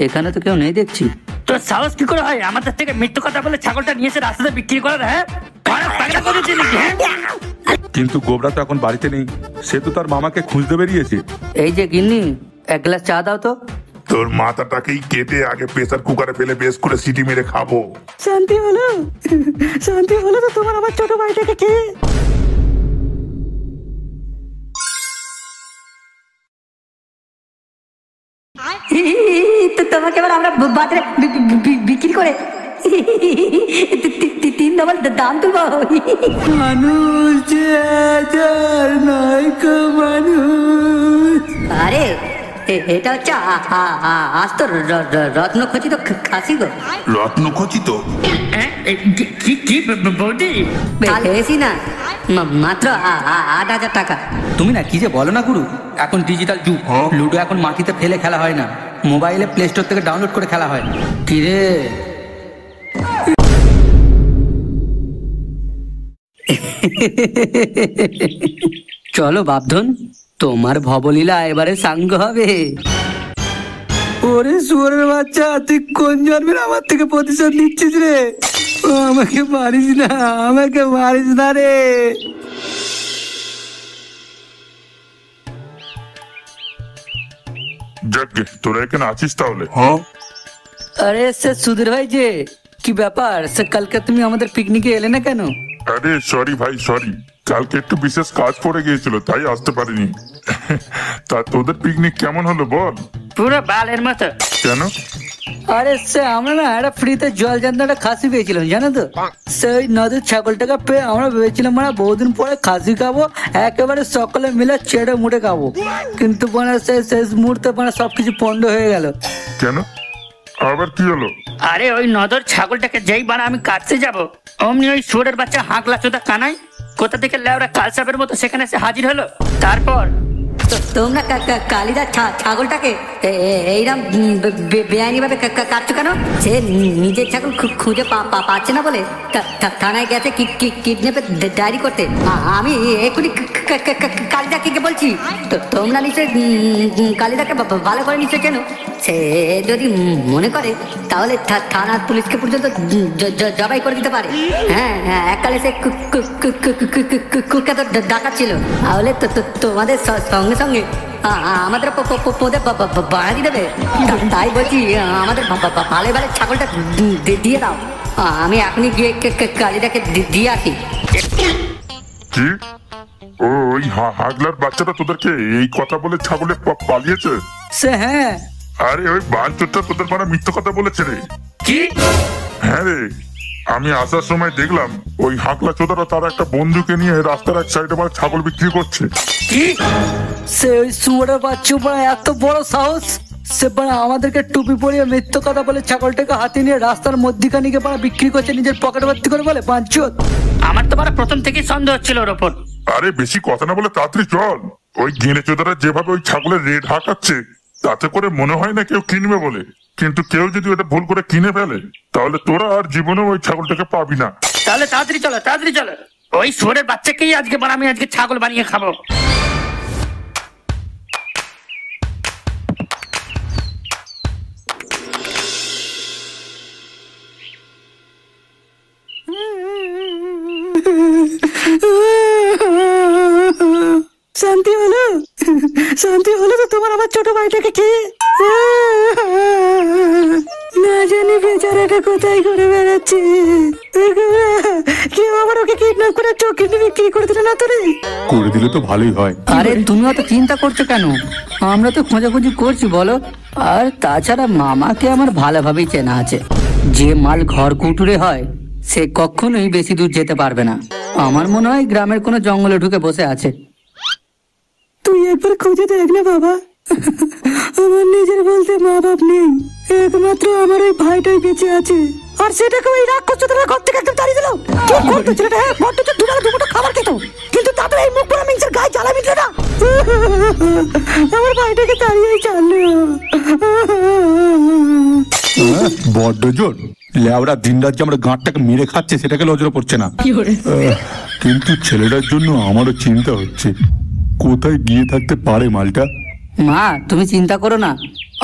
এখানে তো কেউ নেই দেখছি। তোর সাহস কি করে হয় আমাদের থেকে মিথ্যে কথা বলে ছাগলটা নিয়ে এসে রাস্তাতে বিক্রি করার? হ্যাঁ, কিন্তু গোবরা তো এখন বাড়িতে নেই, সে তো তার মামাকে খুঁজতে বেরিয়েছে। এই যে গিন্নি, এক গ্লাস চা দাও তো। তোর মাথাটাকেই কেটে আগে প্রেসার কুকারে ফেলে বেশ করে সিটি মেরে খাবো। শান্তি হলো? শান্তি হলো তো তোমার আমার ছোট ভাইটাকে খেয়ে? তো তোমাকে এবার আমরা বাজারে বিক্রি করে 3 ডবল দাম তুলবো। মানুষ আরে এটা হচ্ছে আজ তো রত্নখচিত খাসি গো। রত্নখচিত? কি বৌদি? বেশি না, মাত্র 8,000 টাকা। তুমি না কি যে বলো না গুরু, এখন ডিজিটাল যুগ। লুডো এখন মাটিতে ফেলে খেলা হয় না, মোবাইলে প্লে স্টোর থেকে ডাউনলোড করে খেলা হয়। কি রে? চলো বাপধন, তোমার ভবলীলা এবারে সাঙ্গ হবে। ওরে শুয়োরের বাচ্চা, তুই কোন জন্মের আমার থেকে প্রতিশোধ নিচ্ছিস রে? আমাকে মারিস না, আমাকে মারিস না রে। যাকে তোরা এখানে আছিস তাহলে? আরে সে সুধীর ভাই যে, কি ব্যাপার সে, কালকে তুমি আমাদের পিকনিকে এলে না কেন? আরে সরি ভাই, সরি, কালকে একটু বিশেষ কাজ পড়ে গিয়েছিল তাই আসতে পারিনি। তা তোদের পিকনিক কেমন হলো বল? পুরো বালের মতো। কেন? আরে সে আমরা না একটা ফ্রিতে জল জানতে একটা খাসি পেয়েছিলাম, জানো তো? সেই নদীর ছাগলটাকে পেয়ে আমরা ভেবেছিলাম মানে বহুদিন পরে খাসি খাবো, একেবারে সকলে মিলে চেড়ে মুড়ে খাবো। কিন্তু মানে শেষ মুহূর্তে মানে সবকিছু পণ্ড হয়ে গেল। কেন, আবার কি হলো? আরে ওই নদর ছাগলটাকে যেই বানা আমি কাটতে যাব, অমনি ওই শুয়োরের বাচ্চা হাঁকলা চোদা কানাই কোথা থেকে লেওরা কালসাপের মতো সেখানে এসে হাজির হলো। তারপর তোমরা কালিদার ছাগলটাকে এইরকম বেআইনি ভাবে কাটছো কেন? সে নিজের ছাগল খুঁজে পাচ্ছে না বলে থানায় গেছে কিডন্যাপের ডায়েরি করতে। আমি এক্ষুনি কালিদাকে বলছি। তোমরা নিশ্চয় কালিদাকে ভালো করে নিশ্চয় কেন? সে যদি মনে করে তাহলে থানার পুলিশকে পর্যন্ত জবাই করে দিতে পারে। হ্যাঁ, এককালে সে কুখ্যাত ডাকাত ছিল। তাহলে তোমাদের সঙ্গে সঙ্গে আমাদের পদে বাড়ি দেবে। তাই বলছি আমাদের ভালো ভালো ছাগলটা দিয়ে দাও। আমি এখনই গিয়ে কালিদাকে দিয়ে আসি। কি? ওই হাগলার বাচ্চাটা তোদেরকে এই কথা বলে ছাগলে পালিয়েছে? সে হ্যাঁ। আরে ওই বাঞ্চটা তোদের মানে মিথ্যে কথা বলেছে রে। কি? হ্যাঁ রে, আমি আসার সময় দেখলাম ওই হাঁকলা চোদারা তার একটা বন্ধুকে নিয়ে রাস্তার এক সাইডে মানে ছাগল বিক্রি করছে। কি? সে ওই শুয়োরের বাচ্চা এত বড় সাহস, সে আমাদেরকে টুপি পরিয়ে মিথ্যে কথা বলে ছাগলটাকে হাতে নিয়ে রাস্তার মধ্যিখানে গিয়ে বিক্রি করছে নিজের পকেট ভর্তি করে বলে বাঞ্চত। আমার তো প্রথম থেকেই সন্দেহ হচ্ছিল ওর ওপর। আরে বেশি কথা না বলে তাড়াতাড়ি চল। ওই গেঁড়ে চোদারা যেভাবে ওই ছাগলের রেট হাঁকাচ্ছে তাতে করে মনে হয় না কেউ কিনবে বলে, কিন্তু কেউ যদি ওটা ভুল করে কিনে ফেলে তাহলে তোরা আর জীবনে ওই ছাগলটাকে পাবি না। তাহলে তাড়াতাড়ি চলো, তাড়াতাড়ি চলো। ওই শুয়োরের বাচ্চাকেই আমি আজকে ছাগল বানিয়ে খাবো। শান্তি হলো? শান্তি হলো তো তোমার আমার ছোট ভাইটাকে খেয়ে? না জানি বেচারাটা কোথায় ঘুরে বেড়াচ্ছে। কেউ আবার ওকে কিডন্যাপ করে চোখে বিক্রি করে দিল না? তোরে করে দিলে তো ভালোই হয়। আরে তুমি অত চিন্তা করছো কেন? আমরা তো খোঁজাখুঁজি করছি বলো। আর তাছাড়া মামাকে আমার ভালোভাবেই চেনা আছে। যে মাল ঘর কুটুরে হয় সে কখনোই বেশি দূর যেতে পারবে না। আমার মনে হয় গ্রামের কোনো জঙ্গলে ঢুকে বসে আছে। তুই একবার খুঁজে দেখ না বাবা। আমার নিজের বলতে মা বাপ নেই, একমাত্র আমার ওই ভাইটাই বেঁচে আছে। আর সেটাকে ওই রাক্ষস চোদারা ঘর থেকে একদম তাড়িয়ে দিল। কি করতো ছেলেটা? বড্ড তো দুবেলা দুপুরটা খাবার খেত, কিন্তু তাতে এই মুখ পোড়া মিংসের গায়ে জ্বালা মিটলো না। আমার ভাইটাকে তাড়িয়েই ছাড়লো। বড্ড জোর লেওরা দিন রাত যে আমরা গাঁটটাকে মেরে খাচ্ছে সেটাকে নজরে পড়ছে না। কিন্তু ছেলেটার জন্য আমারও চিন্তা হচ্ছে, কোথায় গিয়ে থাকতে পারে মালটা। মা তুমি চিন্তা করো না,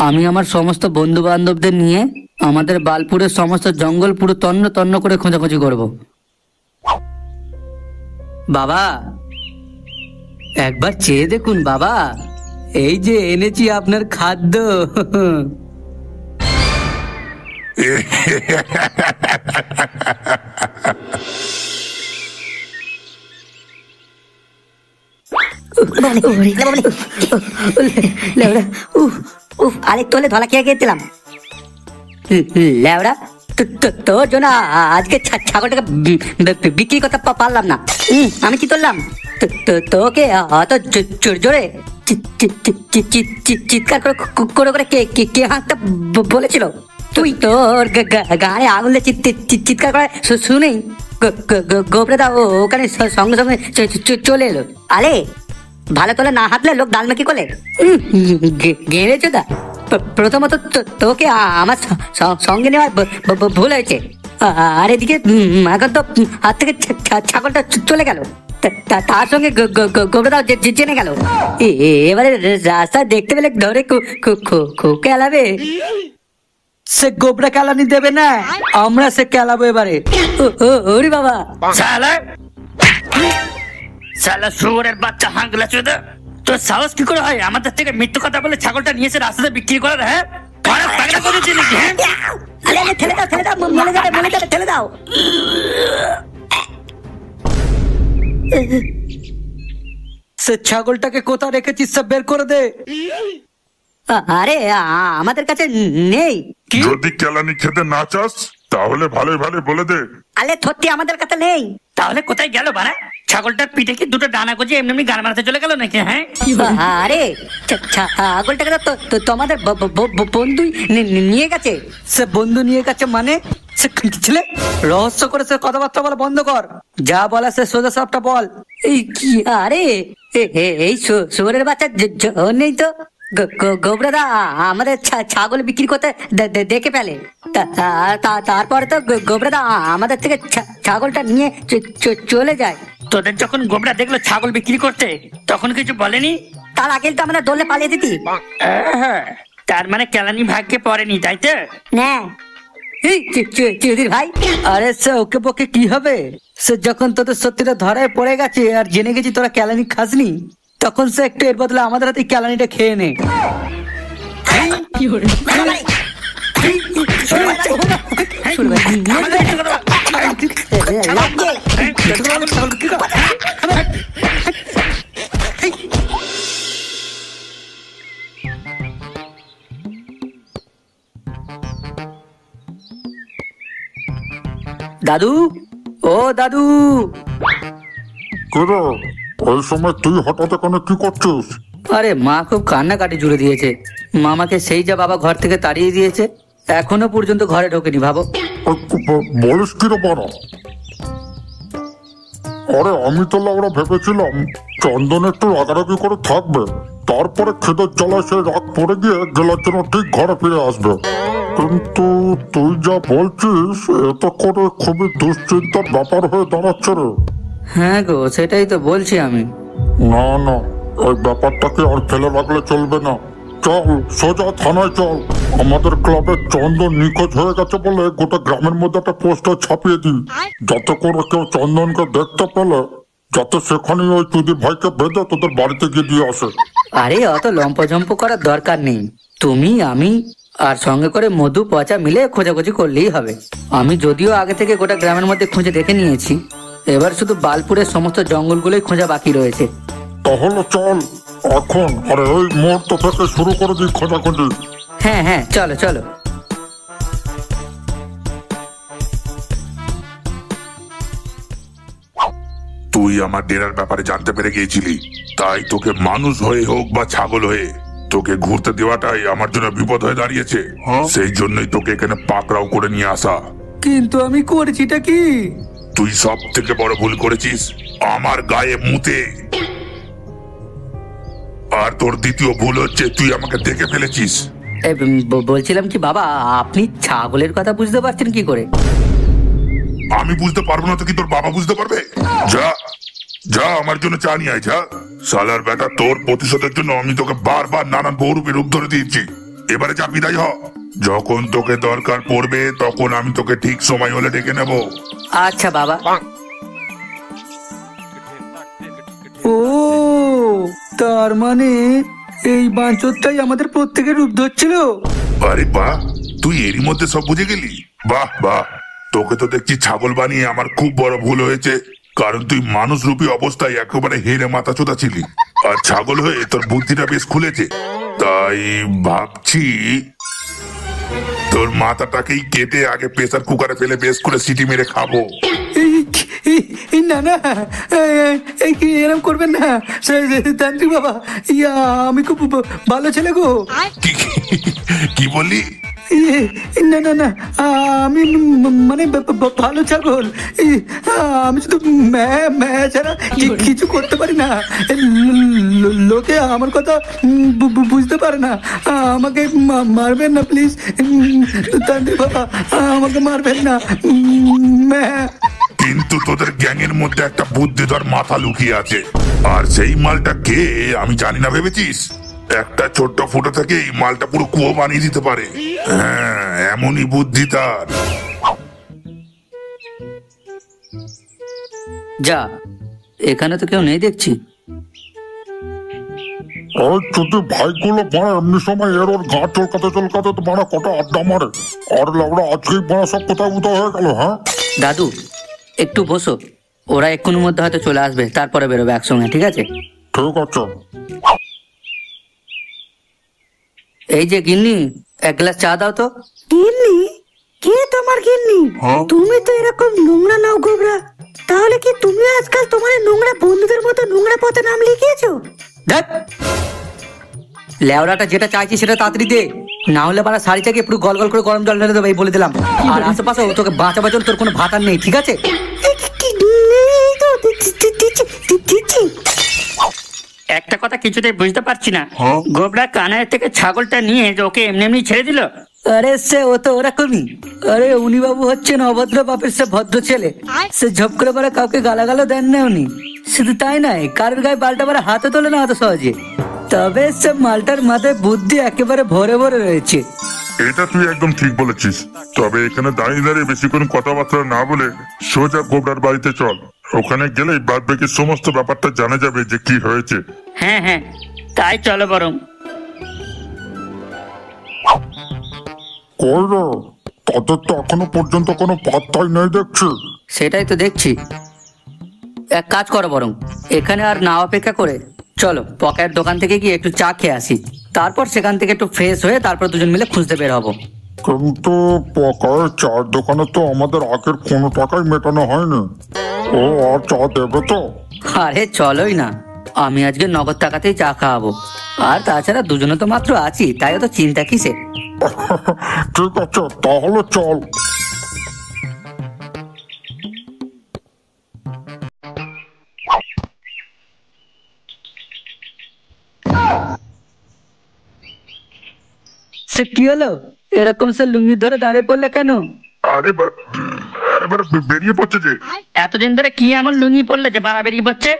আমি আমার সমস্ত বন্ধু বান্ধবদের নিয়ে আমাদের বালপুরের সমস্ত জঙ্গল পুরো তন্ন তন্ন করে খোঁজাখুঁজি করব। বাবা একবার চেয়ে দেখুন বাবা, এই যে এনেছি আপনার খাদ্য। আরে তোলে ধলা খেয়ে গেছিলাম লেওড়া। তোর জন্য আজকে ছাগলটাকে বিক্রি করতে পারলাম না। আমি কি করলাম? তোকে অত জোরে চিৎকার করে করে কে হাঁকতে বলেছিল? তুই তোর গায়ে আঙুলে চিৎকার করে শুনেই গোবরে দা ওখানে সঙ্গে সঙ্গে চলে এলো। আরে ভালো তোলে না হাঁটলে লোক দালমাকি করলে গেড়েছো দা। প্রথমত তোকে আমার সঙ্গে নেওয়ার ভুল হয়েছে, আর এদিকে এখন তো হাত থেকে ছাগলটা চলে গেল, তার সঙ্গে গোবরেদাও জেনে গেল। এবারে রাস্তায় দেখতে পেলে ধরে খোকে আলাবে। সে গোবরা কেলানি দেবে না, আমরা সে কেলাবো এবারে। ওরে বাবা, শালা শুয়োরের বাচ্চা হাঁকলা চোদা, তোর সাহস কি করে হয় আমাদের থেকে মিথ্যে কথা বলে ছাগলটা নিয়েছে রাস্তাতে বিক্রি করার? হ্যাঁ পাগলা করেছিস নাকি? হ্যাঁ ঠেলে দাও মরে যাবে ঠেলে দাও। সে ছাগলটাকে কোথায় রেখেছিস সব বের করে দে। আরে আমাদের কাছে নেই। যদি কেলানি খেতে না চাস তাহলে ভালোই ভালো বলে দে। আরে সত্যি আমাদের কাছে নেই। তাহলে কোথায় গেল বাড়া? ছাগলটার পিঠে কি দুটো ডানা গজে এমনি গান মারাতে চলে গেল নাকি? হ্যাঁ আরে ছাগলটাকে তো তোমাদের বন্ধুই নিয়ে গেছে। সে বন্ধু নিয়ে গেছে মানে? সে ছেলে রহস্য করে সে কথাবার্তা বলা বন্ধ কর, যা বলা সে সোজা সবটা বল। এই কি? আরে এই শুয়োরের বাচ্চা নেই তো। গোবরাদা আমাদের ছাগল বিক্রি করতে দেখে ফেলে, তারপরে তো গোবরাদা আমাদের থেকে ছাগলটা নিয়ে চলে যায়। তোদের যখন গোবরা দেখলো ছাগল বিক্রি করতে তখন কিছু বলেনি? তার আগে তো আমরা দৌড়ে পালিয়ে দিতি। তার মানে কেলানি ভাগ্যে পড়েনি, তাই তো? না চৌধুরী ভাই, আরে সে ওকে পক্ষে কি হবে? সে যখন তোদের সত্যিটা ধরায় পড়ে গেছে আর জেনে গেছি তোরা কেলানি খাসনি, তখন সে একটু এর বদলে আমাদের হাতে কেলানিটা খেয়ে নে। দাদু, ও দাদু। ওই সময় তুই হঠাৎ এখানে কি করছিস? আরে মা খুব কান্নাকাটি জুড়ে দিয়েছে। মামাকে সেই যা বাবা ঘর থেকে তাড়িয়ে দিয়েছে, এখনো পর্যন্ত ঘরে ঢোকেনি। ভাবো। বলিস কি রে বড়? আরে আমি তো আমরা ভেবেছিলাম চন্দন একটু রাগারাগি করে থাকবে, তারপরে খেদের জ্বালায় সে রাগ পড়ে গিয়ে গেলার জন্য ঠিক ঘরে ফিরে আসবে, কিন্তু তুই যা বলছিস এটা করে খুবই দুশ্চিন্তার ব্যাপার হয়ে দাঁড়াচ্ছে রে। হ্যাঁ গো, সেটাই তো বলছি আমি। না না, ওই ব্যাপারটাকে আর ফেলে রাখলে চলবে না। চল সোজা থানায় চল, আমাদের ক্লাবের চন্দন নিখোঁজ হয়ে গেছে বলে গোটা গ্রামের মধ্যে একটা পোস্টার ছাপিয়ে দিই, যাতে করে কেউ চন্দনকে দেখতে পেলে যাতে সেখানে ওই চুদির ভাইকে বেঁধে তোদের বাড়িতে গিয়ে দিয়ে আসে। আরে অত লম্পঝম্প করার দরকার নেই, তুমি আমি আর সঙ্গে করে মধু পচা মিলে খোঁজাখুঁজি করলেই হবে। আমি যদিও আগে থেকে গোটা গ্রামের মধ্যে খুঁজে দেখে নিয়েছি, এবার শুধু বালপুরের সমস্ত জঙ্গলগুলোই খোঁজা বাকি রয়েছে। তাহলে চল এখন, আরে ওই মুহূর্ত থেকে শুরু করে দিই খোঁজাখুঁজি। হ্যাঁ হ্যাঁ, চলো চলো। তুই আমার ডেরার ব্যাপারে জানতে পেরে গিয়েছিলি, তাই তোকে মানুষ হয়ে হোক বা ছাগল হয়ে তোকে ঘুরতে দেওয়াটাই আমার জন্য বিপদ হয়ে দাঁড়িয়েছে। সেই জন্যই তোকে এখানে পাকড়াও করে নিয়ে আসা। কিন্তু আমি করেছিটা কি? তুই সব থেকে বড় ভুল করেছিস আমার গায়ে মুতে, আর তোর দ্বিতীয় ভুল হচ্ছে তুই আমাকে দেখে ফেলেছিস। বলছিলাম কি বাবা, আপনি ছাগলের কথা বুঝতে পারছেন কি করে? আমি বুঝতে পারবো না তো কি তোর বাবা বুঝতে পারবে? যা যা আমার জন্য চা নিয়ে আয়, যা। শালার বেটা, তোর প্রতিশোধের জন্য আমি তোকে বারবার নানান বহুরূপে রূপ ধরে দিয়েছি, এবারে যা বিদায় হ। যখন তোকে দরকার পড়বে তখন আমি তোকে ঠিক সময় হলে ডেকে নেব। আচ্ছা বাবা। ও তার মানে এই বাঞ্চোরটাই আমাদের প্রত্যেকের রূপ ধরছিল। আরে বাহ, তুই এরই মধ্যে সব বুঝে গেলি। বাহ বাহ, তোকে তো দেখছি ছাগল বানিয়ে আমার খুব বড় ভুল হয়েছে। কারণ তুই মানুষ রূপী অবস্থায় একেবারে হেরে মাথা চোদা ছিলি, আর ছাগল হয়ে তোর বুদ্ধিটা বেশ খুলেছে। তাই ভাবছি তোর মাথাটাকেই কেটে আগে প্রেসার কুকারে ফেলে বেশ করে সিটি মেরে খাবো। না না, এই কি এরকম করবেন না তান্ত্রিক বাবা। ইয়া আমি খুব ভালো ছেলে গো। কি বললি? না না না, আমি মানে ভালো ছাগল। আমি শুধু ছাড়া কিছু করতে পারি না। লোকে আমার কথা বুঝতে পারে না। আমাকে মারবেন না প্লিজ তান্ত্রিক বাবা, আমাকে মারবেন না। কিন্তু তোদের গ্যাংয়ের মধ্যে একটা বুদ্ধিধর মাথা লুকিয়ে আছে, আর সেই মালটা কে আমি জানি না ভেবেছিস? একটা ছোট্ট ফুটো থেকে এই মালটা পুরো কুয়ো বানিয়ে দিতে পারে। হ্যাঁ, এমনই বুদ্ধি তার। যা, এখানে তো কেউ নেই দেখছি। যদি ভাইগুলো বাড়া এমনি সময় এর ওর ঘাট চলকাতে তো বাড়া কটা আড্ডা মারে, আর লাউড়া আজকেই বাড়া সব কোথাও কোথাও হয়ে গেল। হ্যাঁ দাদু একটু বসো, ওরা এক্ষুনির মধ্যে হয়তো চলে আসবে, তারপরে বেরোবে একসঙ্গে, ঠিক আছে? ঠিক আছে। এই যে গিন্নি, এক গ্লাস চা দাও তো। গিন্নি? কে তোমার গিন্নি? তুমি তো এরকম নোংরা নাও গোবরা। তাহলে কি তুমি আজকাল তোমার নোংরা বন্ধুদের মতো নোংরা পথে নাম লিখিয়েছো? ধ্যাৎ, লেওড়াটা যেটা চাইছি সেটা তাড়াতাড়ি দে, না হলে বাড়া শাড়িটাকে পুরো গল গল করে গরম জল ঢেলে দেবো, এই বলে দিলাম। আর আশেপাশে তোকে বাঁচাবার জন্য তোর কোনো ভাতার নেই, ঠিক আছে? একটা কথা কিছুতেই বুঝতে পারছি না, গোবরা কানের থেকে ছাগলটা নিয়ে ওকে এমনি এমনি ছেড়ে দিল। আরে সে ও তো ওরকমই। আরে উনি বাবু হচ্ছেন অভদ্র বাপের সে ভদ্র ছেলে। সে ঝপ করে পরে কাউকে গালাগালও দেন না উনি। শুধু তাই নয়, কারোর গায়ে পাল্টা পরে হাতে তোলে না অত সহজে। তবে সে মালটার মাথায় বুদ্ধি একেবারে ভরে ভরে রয়েছে। এটা তুই একদম ঠিক বলেছিস। তবে এখানে দাঁড়িয়ে দাঁড়িয়ে বেশিক্ষণ কথাবার্তা না বলে সোজা গোবরার বাড়িতে চল। ওখানে গেলেই বাদ বাকি সমস্ত ব্যাপারটা জানা যাবে যে কি হয়েছে। হ্যাঁ হ্যাঁ, তাই চলো বরং। কই রে, তাদের তো এখনো পর্যন্ত কোনো পাত্তাই নেই দেখছি। সেটাই তো দেখছি। এক কাজ করো বরং, এখানে আর না অপেক্ষা করে চলো পকের দোকান থেকে গিয়ে একটু চা খেয়ে আসি, তারপর সেখান থেকে একটু ফ্রেশ হয়ে তারপর দুজন মিলে খুঁজতে বের হবো। কিন্তু পকায় চার দোকানে তো আমাদের আগের কোনো টাকাই মেটানো হয়নি। ও আর চা দেবে তো? আরে চলোই না, আমি আজকে নগদ টাকাতেই চা খাওয়াবো। আর তাছাড়া দুজনে তো মাত্র আছি, তাই অত চিন্তা কিসে। ঠিক আছে, তাহলে চল। সে কি হলো, এরকম সে লুঙ্গি ধরে দাঁড়িয়ে পড়লে কেন? আরে এবার বেরিয়ে পড়ছে যে। এতদিন ধরে কি এমন লুঙ্গি পড়লে যে বাবা বেরিয়ে পড়ছে?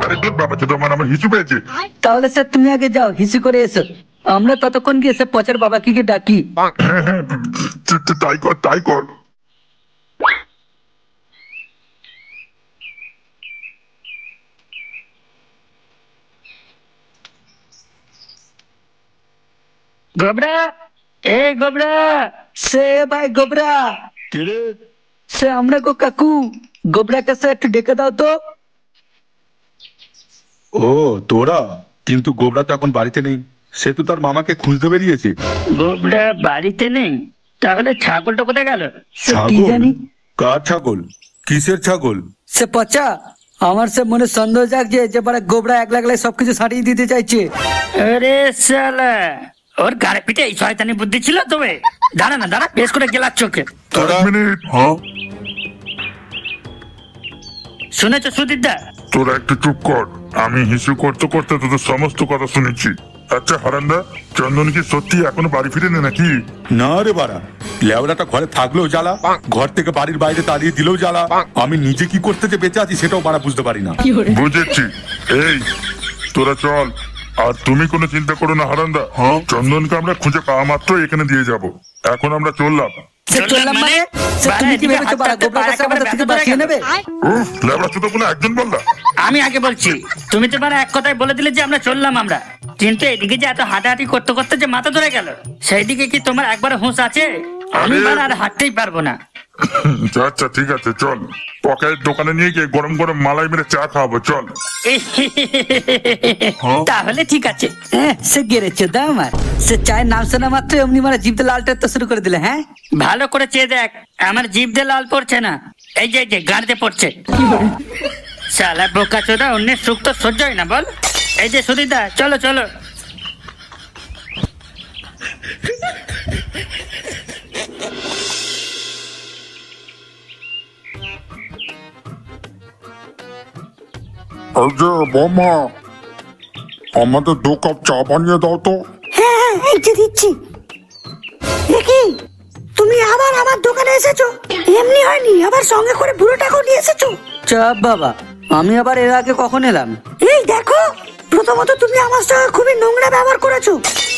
আরে দূর বাবা, আমার হিসু পেয়েছে। তাহলে স্যার তুমি আগে যাও, হিসু করে এসো, আমরা ততক্ষণ গিয়ে সে পচার বাবাকে গিয়ে ডাকি। হ্যাঁ হ্যাঁ, তাই কর তাই কর। গোবরা, এ গোবরা। সে ভাই গোবরা, সে আমরা গো কাকু, গোবরাকে সে একটু ডেকে দাও তো। ও তোরা, কিন্তু গোবরা তো এখন বাড়িতে নেই, সে তো তার মামাকে খুঁজতে বেরিয়েছে। গোবরা বাড়িতে নেই, তাহলে ছাগলটা কোথায় গেল? সে কি জানি। কার ছাগল? কিসের ছাগল? সে পচা, আমার সে মনে সন্দেহ জাগছে যে পারে গোবরা একলা একলাই সবকিছু সারিয়ে দিতে চাইছে। আরে শালা, ওর গাড়ি পিঠে এই শয়তানি বুদ্ধি ছিল তবে। দাঁড়া না, দাঁড়া, বেশ করে গেলার চোখে। এক মিনিট। হ্যাঁ, শুনেছো সুদীপদা? তোরা একটু চুপ কর। আমি হিসু করতে করতে তোদের সমস্ত কথা শুনেছি। আচ্ছা হারান্দা, চন্দন কি সত্যি এখনো বাড়ি ফিরেনি নাকি? না রে বাড়া, লেওড়াটা ঘরে থাকলেও জ্বালা, ঘর থেকে বাড়ির বাইরে তাড়িয়ে দিলেও জ্বালা। আমি নিজে কি করতে যে বেঁচে আছি সেটাও বাড়া বুঝতে পারি না। বুঝেছি। এই তোরা চল, আর তুমি কোনো চিন্তা করো না হারান্দা, চন্দনকে আমরা খুঁজে পাওয়া মাত্র এখানে দিয়ে যাব। এখন আমরা চললাম। সে চললাম মানে সে তুমি কি ভেবেছো বাড়া গোবরা কাছে আমাদের থেকে বাঁচিয়ে নেবে? লেবড়া চোদা বলে একজন বললা। আমি আগে বলছি, তুমি তো এক কথায় বলে দিলে যে আমরা চললাম আমরা, কিন্তু এদিকে যে এত হাঁটাহাঁটি করতে করতে যে মাথা ধরে গেল, সেই দিকে কি তোমার একবার হুঁশ আছে? আমি আর হাঁটতেই পারবো না। আচ্ছা ঠিক আছে চল, পকেট দোকানে নিয়ে গিয়ে গরম গরম মালাই মেরে চা খাওয়াবো, চল। তাহলে ঠিক আছে। সে গেড়েছে দা আমার, সে চায়ের নাম শোনা মাত্র এমনি মানে জিভতে লাল টাইতে শুরু করে দিলে। হ্যাঁ ভালো করে চেয়ে দেখ, আমার জিভ দিয়ে লাল পড়ছে না, এই যে গাড়িতে পড়ছে। শালা বোকা চোদা, অন্যের সুখ তো সহ্য হয় না বল। এই যে সুদীদা, চলো চলো। এই যে বৌমা, আমাদের 2 কাপ চা বানিয়ে দাও তো। হ্যাঁ এই যে দিচ্ছি। দেখি তুমি আবার আমার দোকানে এসেছো, এমনি হয়নি, আবার সঙ্গে করে বুড়োটাকেও নিয়ে এসেছো। চাপ বাবা, আমি আবার এর আগে কখন এলাম? এই দেখো, প্রথমত তুমি আমার সঙ্গে খুবই নোংরা ব্যবহার করেছো।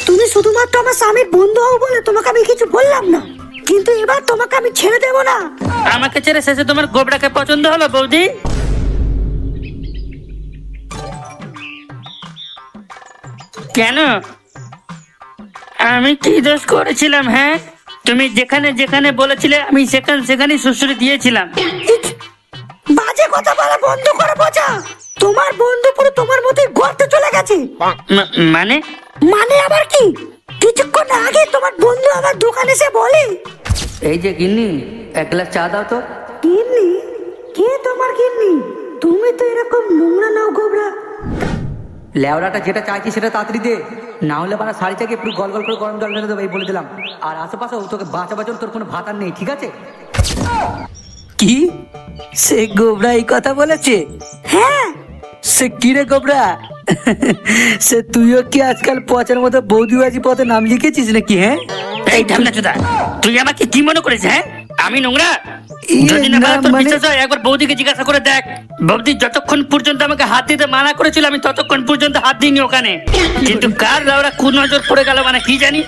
তুমি শুধুমাত্র আমার স্বামীর বন্ধু হও বলে তোমাকে আমি কিছু বললাম না, কিন্তু এবার তোমাকে আমি ছেড়ে দেবো না। আমাকে ছেড়ে শেষে তোমার গোবরাকে পছন্দ হলো বৌদি? কেন? আমি কি দোষ করেছিলাম? হ্যাঁ, তুমি যেখানে যেখানে বলেছিলে আমি সেখানেই সুশ্রী দিয়েছিলাম। বাজে কথা বলা বন্ধ করে বোঝা। তোমার বন্ধু পুরো তোমার মতোই গর্তে চলে গেছে। মানে? মানে আবার কি? কিছুক্ষণ আগে তোমার বন্ধু আমার দোকানে এসে বলে, এই যে গিন্নি, 1 গ্লাস চা দাও তো। গিন্নি? কে তোমার গিন্নি? তুমি তো এরকম নোংরা নাও গোবরা। লেওড়াটা যেটা চাইছি সেটা তাড়াতাড়ি দে, না হলে বানা শাড়ি থেকে পুরো গল গল করে গরম জল ঢেলে দেবো, এই বলে দিলাম। আর আশেপাশে তোকে বাঁচাবার তোর কোনো ভাতার নেই, ঠিক আছে? কি সে গোবরা এই কথা বলেছে? হ্যাঁ। সে কি রে গোবরা, সে তুইও কি আজকাল পচার মতো বৌদিবাজি পথে নাম লিখেছিস নাকি? হ্যাঁ এই ঢামনা চোদা, তুই আমাকে কি মনে করিস? হ্যাঁ আমি নোংরা? যদি না তোর বিশ্বাস হয় একবার বৌদিকে জিজ্ঞাসা করে দেখ। বৌদি যতক্ষণ পর্যন্ত আমাকে হাত দিতে মানা করেছিল আমি ততক্ষণ পর্যন্ত হাত দিইনি ওখানে, কিন্তু কার লাউরা কোন নজর পড়ে গেল মানে কি জানি।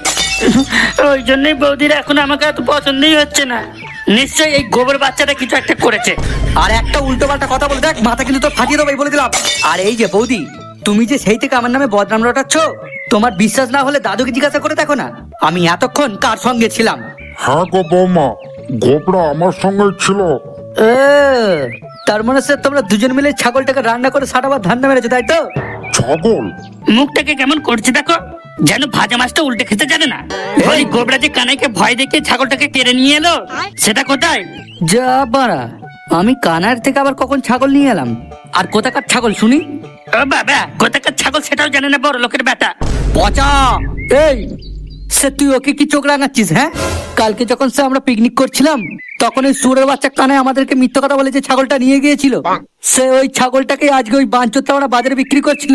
ওই জন্যই বৌদিরা এখন আমাকে এত পছন্দই হচ্ছে না। নিশ্চয়ই এই গোবর বাচ্চাটা কিছু একটা করেছে। আর একটা উল্টো পাল্টা কথা বলে দেখ, মাথা কিন্তু তোর ফাটিয়ে দেবো, এই বলে দিলাম। আর এই যে বৌদি, তুমি যে সেই থেকে আমার নামে বদনাম রটাচ্ছ, তোমার বিশ্বাস না হলে দাদুকে জিজ্ঞাসা করে দেখো না আমি এতক্ষণ কার সঙ্গে ছিলাম। হ্যাঁ গো বৌমা, গোবরা আমার সঙ্গে ছিল। তার মানে স্যার তোমরা দুজন মিলে ছাগলটাকে রান্না করে সারাবার ধান্না মেরেছো, তাই তো? ছাগল? মুখটাকে কেমন করছে দেখো, যেন ভাজা মাছটা উল্টে খেতে জানে না। ওই গোবরা যে কানাইকে ভয় দেখে ছাগলটাকে কেড়ে নিয়ে এলো, সেটা কোথায়? যা বাড়া, আমি কানার থেকে আবার কখন ছাগল নিয়ে এলাম? আর কোথাকার ছাগল শুনি? ও বাবা, কোথাকার ছাগল সেটাও জানে না বড় লোকের বেটা। পচা! এই সে তুই ওকে কি চোখ রাঙাচ্ছিস? হ্যাঁ, কালকে যখন সে আমরা পিকনিক করছিলাম তখন ওই সুরের বাচ্চা কানায় আমাদেরকে মিথ্যা কথা বলে যে ছাগলটা নিয়ে গিয়েছিল, সে ওই ছাগলটাকে আজকে ওই বাঞ্চোরটা আমরা বাজারে বিক্রি করছিল।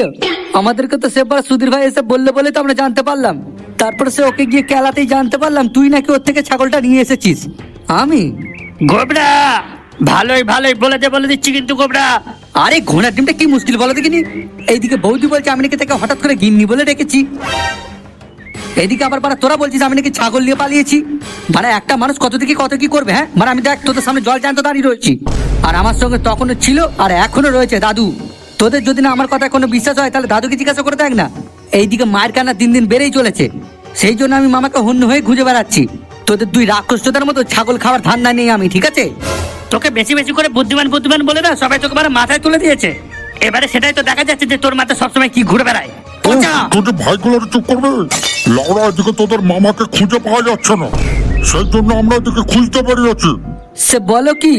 আমাদেরকে তো সেবার সুধীর ভাই এসে বলে তো আমরা জানতে পারলাম। তারপরে সে ওকে গিয়ে কেলাতেই জানতে পারলাম তুই নাকি ওর থেকে ছাগলটা নিয়ে এসেছিস। আমি গোবরা ভালোই বলে দিচ্ছি কিন্তু গোবরা। আরে ঘোড়ার ডিমটা কি মুশকিল বলো দেখিনি? এইদিকে বৌদি বলছে আমি নাকি তাকে হঠাৎ করে গিন্নি বলে রেখেছি, এইদিকে আবার বারা তোরা বলছিস আমি নাকি ছাগল নিয়ে পালিয়েছি। মানে একটা মানুষ কত থেকে কত কি করবে? হ্যাঁ, মানে আমি দেখ তোদের সামনে জল জ্যান্ত দাঁড়িয়ে রয়েছি, আর আমার সঙ্গে তখনও ছিল আর এখনো রয়েছে দাদু। তোদের যদি না আমার কথা কোনো বিশ্বাস হয় তাহলে দাদুকে জিজ্ঞাসা করে দেখ না। এইদিকে মায়ের কান্না দিন দিন বেড়েই চলেছে, সেই জন্য আমি মামাকে হন্য হয়ে খুঁজে বেড়াচ্ছি। তোদের 2 রাক্ষসটার মতো ছাগল খাওয়ার ধান্দা নেই আমি, ঠিক আছে? তোকে বেশি বেশি করে বুদ্ধিমান বলে না সবাই তোকে মাথায় তুলে দিয়েছে। এবারে সেটাই তো দেখা যাচ্ছে যে তোর মাথায় সবসময় কি ঘুরে বেড়ায়। তোদের ভাইগুলোর চুপ করবে। লাউড়া এদিকে তোদের মামাকে খুঁজে পাওয়া যাচ্ছে না, সেই জন্য আমরা এদিকে খুঁজতে বেরিয়েছি। সে বলো কি?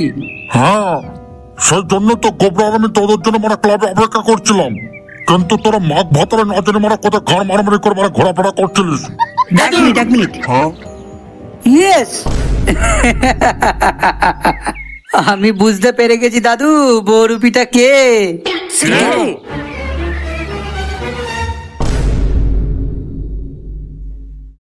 হ্যাঁ, সেই জন্য তো গোবরা আমি তোদের জন্য মানে ক্লাবে অপেক্ষা করছিলাম, কিন্তু তোরা মাঘ ভাতারে না জেনে মারা কোথায় ঘর মারামারি করে মানে ঘোরাফেরা করছিলিস। এক মিনিট। হ্যাঁ ইয়েস, আমি বুঝতে পেরে গেছি দাদু, বৌরুপিটা কে?